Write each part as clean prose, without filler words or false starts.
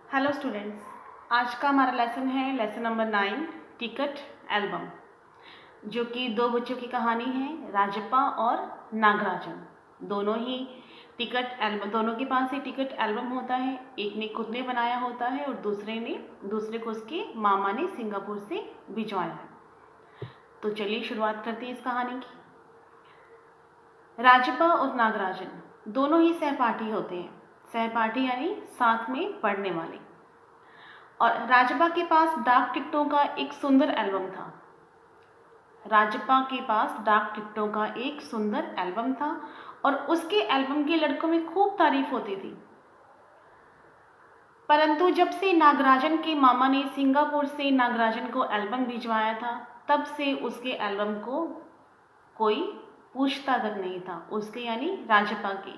Hello students, आज का हमारा लेसन है लेसन नंबर 9 टिकट एल्बम, जो कि दो बच्चों की कहानी है, राजप्पा और नागराजन। दोनों ही टिकट एल्बम, दोनों के पास ही टिकट एल्बम होता है। एक ने खुद ने बनाया होता है और दूसरे को उसके मामा ने सिंगापुर से भिजवाया है। तो चलिए शुरुआत करते हैं इस कहानी की। राजप्पा और नागराजन दोनों ही सहपाठी होते हैं। सहपाठी यानी साथ में पढ़ने वाले। और राजप्पा के पास डाक टिकटों का एक सुंदर एल्बम था। राजप्पा के पास डाक टिकटों का एक सुंदर एल्बम था और उसके एल्बम के लड़कों में खूब तारीफ होती थी। परंतु जब से नागराजन के मामा ने सिंगापुर से नागराजन को एल्बम भिजवाया था, तब से उसके एल्बम को कोई पूछता तक नहीं था। उसके यानी राजप्पा के,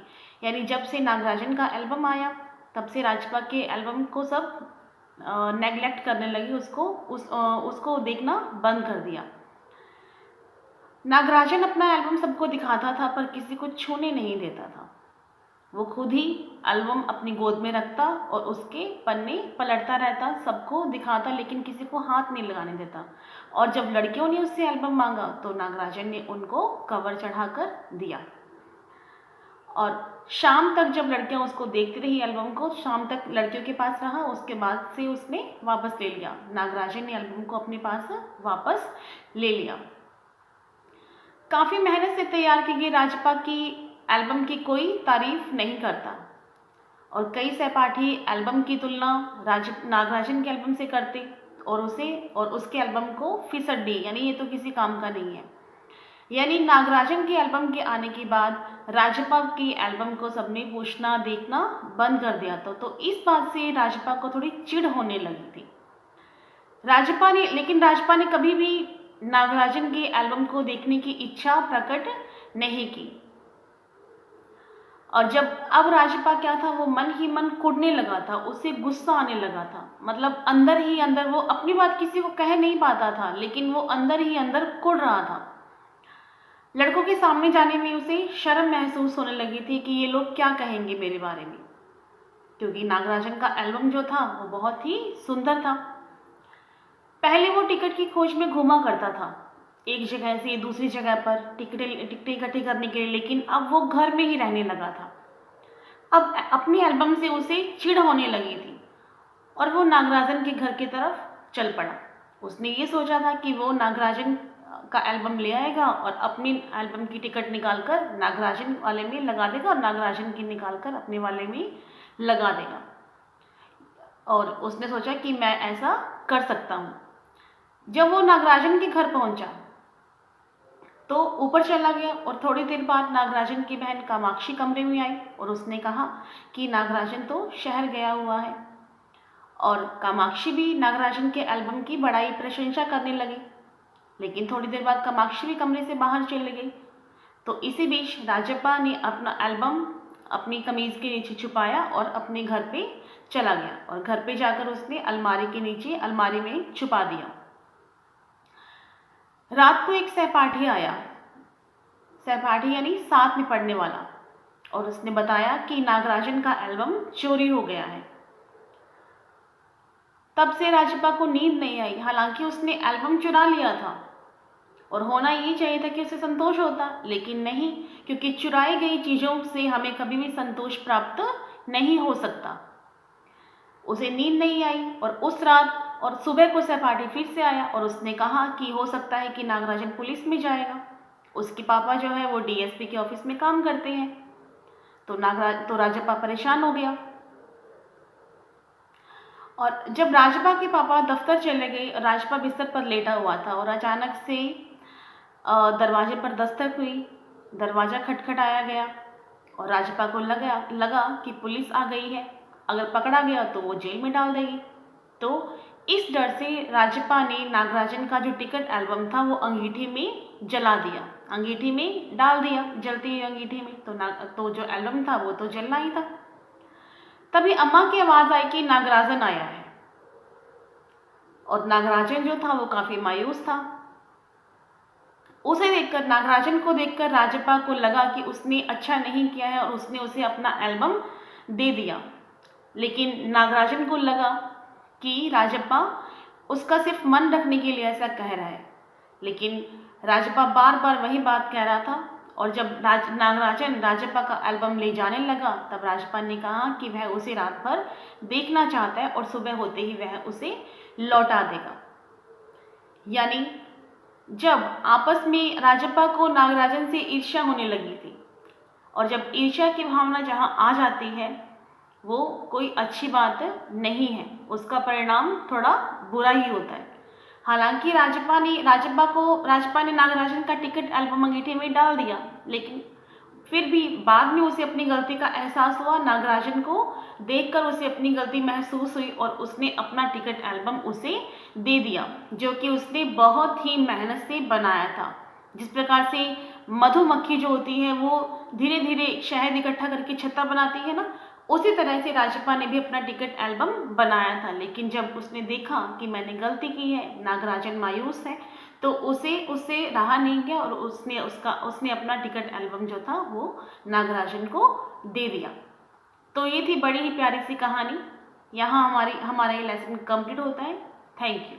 यानी जब से नागराजन का एल्बम आया, तब से राजप्पा के एल्बम को सब नेगलेक्ट करने लगी, उसको देखना बंद कर दिया। नागराजन अपना एल्बम सबको दिखाता था, पर किसी को छूने नहीं देता था। वो खुद ही एल्बम अपनी गोद में रखता और उसके पन्ने पलटता रहता, सबको दिखाता, लेकिन किसी को हाथ नहीं लगाने देता। और जब लड़कियों ने उससे एल्बम मांगा तो नागराजन ने उनको कवर चढ़ाकर दिया। और शाम तक जब लड़कियां उसको देखती रही एल्बम को, शाम तक लड़कियों के पास रहा। उसके बाद से उसने वापस ले लिया। नागराजन ने एल्बम को अपने पास वापस ले लिया। काफ़ी मेहनत से तैयार की गई राजप्पा की एल्बम की कोई तारीफ नहीं करता, और कई सहपाठी एल्बम की तुलना नागराजन के एल्बम से करते और उसके एल्बम को फिसड्डी, यानी ये तो किसी काम का नहीं है। यानी नागराजन के एल्बम के आने के बाद राजप्पा की एल्बम को सबने पूछना देखना बंद कर दिया था। तो इस बात से राजप्पा को थोड़ी चिढ़ होने लगी थी। लेकिन राजप्पा ने कभी भी नागराजन के एल्बम को देखने की इच्छा प्रकट नहीं की। और जब अब राजप्पा क्या था, वो मन ही मन कुढ़ने लगा था, उसे गुस्सा आने लगा था। मतलब अंदर ही अंदर वो अपनी बात किसी को कह नहीं पाता था, लेकिन वो अंदर ही अंदर कुढ़ रहा था। लड़कों के सामने जाने में उसे शर्म महसूस होने लगी थी कि ये लोग क्या कहेंगे मेरे बारे में, क्योंकि नागराजन का एल्बम जो था वो बहुत ही सुंदर था। पहले वो टिकट की खोज में घूमा करता था, एक जगह से दूसरी जगह पर टिकटें इकट्ठी करने के लिए, लेकिन अब वो घर में ही रहने लगा था। अब अपनी एल्बम से उसे चिढ़ होने लगी थी और वो नागराजन के घर की तरफ चल पड़ा। उसने ये सोचा था कि वो नागराजन का एल्बम ले आएगा और अपनी एल्बम की टिकट निकालकर नागराजन वाले में लगा देगा और नागराजन की निकालकर अपने वाले में लगा देगा। और उसने सोचा कि मैं ऐसा कर सकता हूँ। जब वो नागराजन के घर पहुंचा तो ऊपर चला गया और थोड़ी देर बाद नागराजन की बहन कामाक्षी कमरे में आई और उसने कहा कि नागराजन तो शहर गया हुआ है। और कामाक्षी भी नागराजन के एल्बम की बड़ाई प्रशंसा करने लगी, लेकिन थोड़ी देर बाद कामाक्षी भी कमरे से बाहर चली गई। तो इसी बीच राजप्पा ने अपना एल्बम अपनी कमीज के नीचे छुपाया और अपने घर पे चला गया, और घर पे जाकर उसने अलमारी में छुपा दिया। रात को एक सहपाठी आया, सहपाठी यानी साथ में पढ़ने वाला, और उसने बताया कि नागराजन का एल्बम चोरी हो गया है। तब से राजप्पा को नींद नहीं आई। हालांकि उसने एल्बम चुरा लिया था और होना ये चाहिए था कि उसे संतोष होता, लेकिन नहीं, क्योंकि चुराई गई चीज़ों से हमें कभी भी संतोष प्राप्त नहीं हो सकता। उसे नींद नहीं आई और उस रात और सुबह को सहपाठी फिर से आया और उसने कहा कि हो सकता है कि नागराजन पुलिस में जाएगा। उसके पापा जो है वो डीएसपी के ऑफिस में काम करते हैं। तो राजप्पा परेशान हो गया। और जब राजप्पा के पापा दफ्तर चले गए, राजप्पा बिस्तर पर लेटा हुआ था और अचानक से दरवाजे पर दस्तक हुई। दरवाज़ा खटखटाया गया और राजप्पा को लगा कि पुलिस आ गई है, अगर पकड़ा गया तो वो जेल में डाल देगी। तो इस डर से राजप्पा ने नागराजन का जो टिकट एल्बम था वो अंगीठी में जला दिया, अंगीठी में डाल दिया, जलती हुई अंगीठी में। तो जो एल्बम था वो तो जलना ही था। तभी अम्मा की आवाज़ आई कि नागराजन आया है, और नागराजन जो था वो काफ़ी मायूस था। नागराजन को देखकर राजप्पा को लगा कि उसने अच्छा नहीं किया है और उसने उसे अपना एल्बम दे दिया। लेकिन नागराजन को लगा कि राजप्पा उसका सिर्फ मन रखने के लिए ऐसा कह रहा है, लेकिन राजप्पा बार बार वही बात कह रहा था। और जब नागराजन राजप्पा का एल्बम ले जाने लगा, तब राजप्पा ने कहा कि वह उसे रात भर देखना चाहता है और सुबह होते ही वह उसे लौटा देगा। यानी जब आपस में राजप्पा को नागराजन से ईर्ष्या होने लगी थी, और जब ईर्ष्या की भावना जहाँ आ जाती है वो कोई अच्छी बात नहीं है, उसका परिणाम थोड़ा बुरा ही होता है। हालांकि राजप्पा ने नागराजन का टिकट एल्बम अंगीठे में डाल दिया, लेकिन फिर भी बाद में उसे अपनी गलती का एहसास हुआ। नागराजन को देखकर उसे अपनी गलती महसूस हुई और उसने अपना टिकट एल्बम उसे दे दिया, जो कि उसने बहुत ही मेहनत से बनाया था। जिस प्रकार से मधुमक्खी जो होती है वो धीरे धीरे शहद इकट्ठा करके छत्ता बनाती है ना, उसी तरह से राजप्पा ने भी अपना टिकट एल्बम बनाया था। लेकिन जब उसने देखा कि मैंने गलती की है, नागराजन मायूस है, तो उसे उससे रहा नहीं गया और उसने अपना टिकट एल्बम जो था वो नागराजन को दे दिया। तो ये थी बड़ी ही प्यारी सी कहानी। यहाँ हमारा ये लेसन कंप्लीट होता है। Thank you.